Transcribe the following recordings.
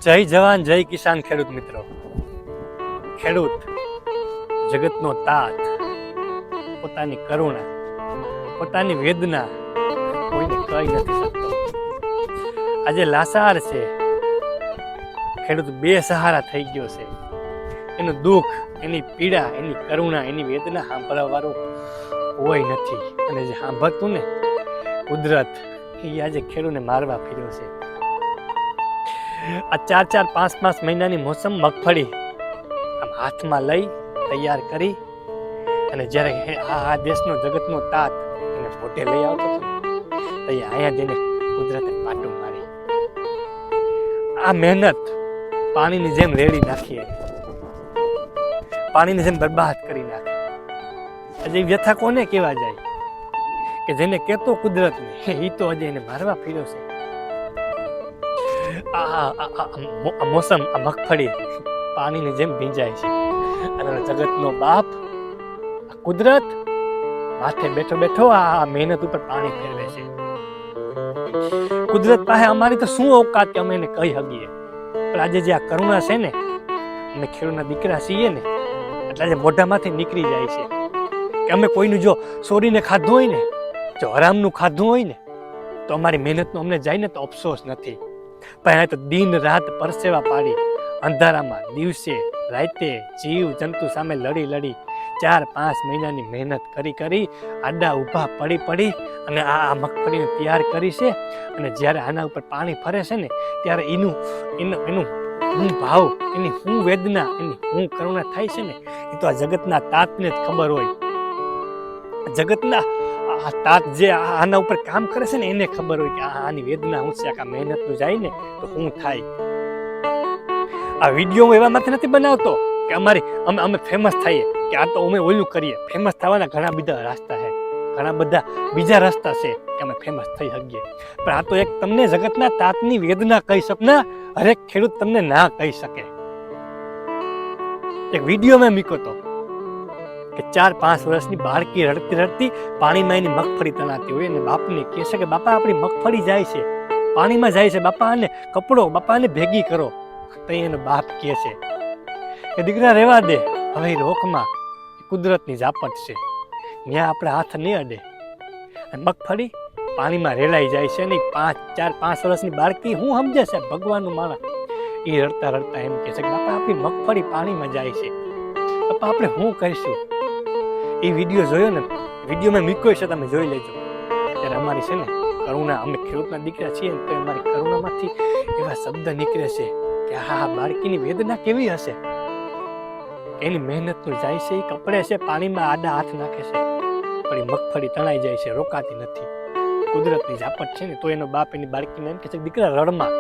જય જવાન જય કિસાન ખેડૂત મિત્રો. ખેડૂત જગતનો તાત, પોતાની કરુણા, પોતાની વેદના કોઈને કહી નથી શકતો. આજે લાસાર છે, ખેડૂત બે સહારા થઈ ગયો છે. એનું દુઃખ, એની પીડા, એની કરુણા, એની વેદના સાંભળવા વાળું કોઈ નથી. અને જે સાંભળતું ને કુદરત, એ આજે ખેડૂતને મારવા ફર્યો છે. આ 4-4, 5-5 મહિનાની મોસમ મગફળી આમ હાથમાં લઈ તૈયાર કરી અને જ્યારે આ દેશનો જગતનો તાત એને પોતે લઈ આવતો હતો તો અહીંયા જઈને કુદરતે પાટું મારી. આ મહેનત પાણીની જેમ રેડી નાખી, પાણીની જેમ બરબાદ કરી નાખી. આજે વ્યથા કોને કેવા જાય કે જેને કેતો કુદરતને, એ તો આજે એને મારવા ફર્યો છે. આ મોસમ, આ મગફળી પાણીની જેમ ભીંજાય છે અને જગતનો બાપ આ કુદરત માથે બેઠો બેઠો આ મહેનત ઉપર પાણી ફેરવે છે. કુદરત પાસે અમારી તો શું ઓકાત કે અમે એને કહી શકીએ, પણ આજે જે આ કરુણા છે ને, અમે ખેડૂતના દીકરા છીએ ને, એટલે આજે મોઢામાંથી નીકળી જાય છે કે અમે કોઈનું જો ચોરીને ખાધું હોય ને, જો હરામનું ખાધું હોય ને, તો અમારી મહેનતનું અમને જાય ને તો અફસોસ નથી. પણ તો દિન રાત પરસેવા પાડી, અંધારામાં દિવસે રાતે જીવ જંતુ સામે લડી 4-5 મહિનાની મહેનત કરી આડા ઊભા પડી અને આ મગફળીને તૈયાર કરી છે. અને જ્યારે આના ઉપર પાણી ફરે છે ને, ત્યારે એનું શું ભાવ, એની શું વેદના, એની શું કરુણા થાય છે ને, એ તો આ જગતના તાતને જ ખબર હોય. જગતના આ તાત જે આના ઉપર કામ કરે છે ને, એને ખબર હોય કે આની વેદના શું છે. આ મહેનતનું જાય ને તો શું થાય. આ વિડીયો હું એવા માટે નથી બનાવતો કે અમે ફેમસ થઈએ, કે આ તો અમે ઓલું કરીએ. ફેમસ થવાના ઘણા બધા રસ્તા છે, ઘણા બધા બીજા રસ્તા છે કે અમે ફેમસ થઈ શકીએ. પણ આ તો એક તમને જગતના તાતની વેદના કહી શકો ને, હરેક ખેડૂત તમને ના કહી શકે. એક વિડીયો મેં મૂક્યો તો કે 4-5 વર્ષની બાળકી રડતી પાણીમાં એની મગફળી તણાતી હોય અને બાપને કહે છે કે બાપા આપણી મગફળી જાય છે, પાણીમાં જાય છે, બાપા આને કપડો, બાપા આને ભેગી કરો. તો એનો બાપ કહે છે કે દીકરા રહેવા દે, હવે રોકમાં કુદરતની ઝાપટ છે, ત્યાં આપણે હાથ નહીં અડે. અને મગફળી પાણીમાં રેલાઈ જાય છે. અને 4-5 વર્ષની બાળકી હું સમજે છે ભગવાનનું માણસ, એ રડતા એમ કહે છે કે બાપા આપણી મગફળી પાણીમાં જાય છે, બાપા આપણે શું કરીશું. એ વિડીયો જોયો ને, વિડીયો મેં મૂક્યો છે, તમે જોઈ લેજો. ત્યારે અમારી છે ને કરુણા, અમે ખેડૂતના દીકરા છીએ ને, તો અમારી કરુણામાંથી એવા શબ્દ નીકળે છે કે હા, બાળકીની વેદના કેવી હશે. એની મહેનતનું જાય છે, એ કપડે છે, પાણીમાં આડા હાથ નાખે છે, પણ એ મગફળી તણાઈ જાય છે, રોકાતી નથી. કુદરતની ઝાપટ છે ને, તો એનો બાપ એની બાળકીને એમ કહે છે દીકરા રડમાં.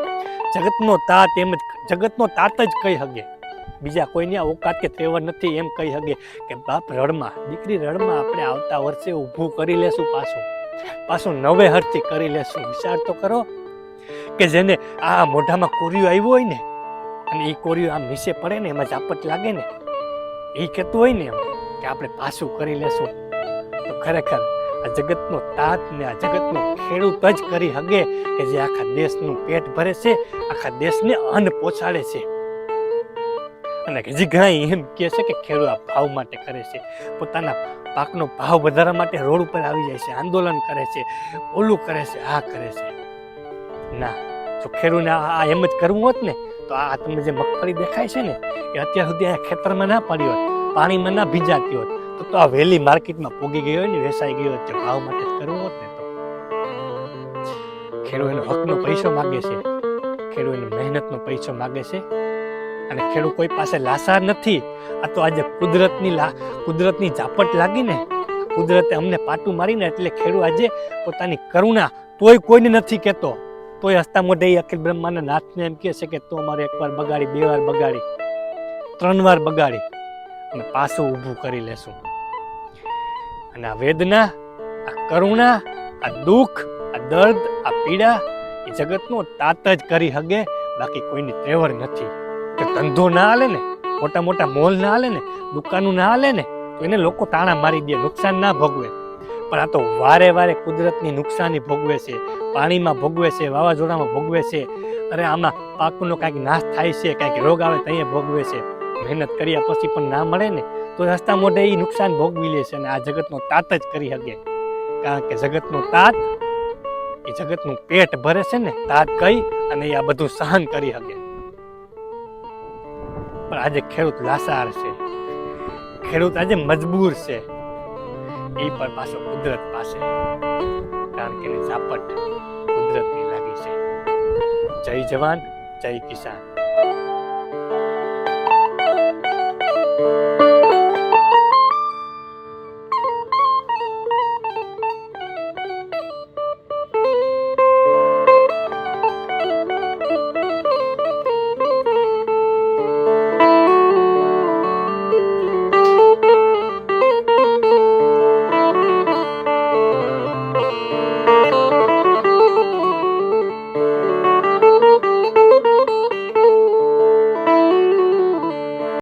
જગતનો તાત એમ જ, જગતનો તાત જ કહી શકે, બીજા કોઈની ઓકાત કે તેવર નથી એમ કહી શકે કે બાપ રડમાં, દીકરી રડમાં, આપણે આવતા વર્ષે ઊભું કરી લેશું, પાછું નવે હરથી કરી લેશું. વિચાર તો કરો કે જેને આ મોઢામાં કોરિયું આવ્યું હોય ને, અને એ કોરિયું આમ નીચે પડે ને, એમાં ઝાપટ લાગે ને, એ કહેતું હોય ને એમ કે આપણે પાછું કરી લેશું. તો ખરેખર આ જગતનો તાત ને આ જગતનો ખેડૂત જ કરી શકે કે જે આખા દેશનું પેટ ભરે છે, આખા દેશને અન્ન પહોંચાડે છે. અને હજી ઘણા એમ કહે છે કે ખેડૂત આ ભાવ માટે કરે છે, પોતાના પાકનો ભાવ વધારવા માટે રોડ ઉપર આવી જાય છે, આંદોલન કરે છે, ઓલું કરે છે, આ કરે છે. ના, જો ખેડૂતને આ એમ જ કરવું હોત ને, તો આ તમને જે મગફળી દેખાય છે ને, એ અત્યાર સુધી આ ખેતરમાં ના પડી હોત, પાણીમાં ના ભીંજાતી હોત, તો આ વહેલી માર્કેટમાં પોગી ગઈ હોય ને, વેચાઈ ગઈ હોત. ભાવ માટે જ કરવું હોત ને, તો ખેડૂત એનો હકનો પૈસો માગે છે, ખેડૂત એની મહેનતનો પૈસો માગે છે. અને ખેડૂત કોઈ પાસે લાસાર નથી. આ તો આજે કુદરતની ઝાપટ લાગી ને, કુદરતે અમને પાટું મારીને, એટલે ખેડૂત આજે પોતાની કરુણા તોય કોઈને નથી કહેતો. તોય હસતા મોઢે એ અખિલ બ્રહ્માંડના નાથને એમ કહે છે કે તું અમારે 1 વાર બગાડી, 2 વાર બગાડી, 3 વાર બગાડી, અને પાછું ઊભું કરી લેશું. અને આ વેદના, આ કરુણા, આ દુઃખ, આ દર્દ, આ પીડા એ જગતનો તાત જ કરી શકે, બાકી કોઈની તેવર નથી. કે ધંધો ના હાલે ને, મોટા મોલ ના હાલે ને, દુકાનો ના હાલે ને, તો એને લોકો તાણા મારી દે, નુકસાન ના ભોગવે. પણ આ તો વારે વારે કુદરતની નુકસાની ભોગવે છે, પાણીમાં ભોગવે છે, વાવાઝોડામાં ભોગવે છે. અરે આમાં પાકનો કાંઈક નાશ થાય છે, કાંઈક રોગ આવે ત્યાં ભોગવે છે. મહેનત કર્યા પછી પણ ના મળે ને તો રસ્તા મોઢે એ નુકસાન ભોગવી લે છે. અને આ જગતનો તાત જ કરી શકે, કારણ કે જગતનો તાત એ જગતનું પેટ ભરે છે ને, તાત કહી અને એ આ બધું સહન કરી શકે. પણ આજે ખેડૂત લાચાર છે, ખેડૂત આજે મજબૂર છે, એ પણ પાછો કુદરત પાસે, કારણ કે એની ઝાપટ કુદરતની લાગી છે. જય જવાન, જય કિસાન.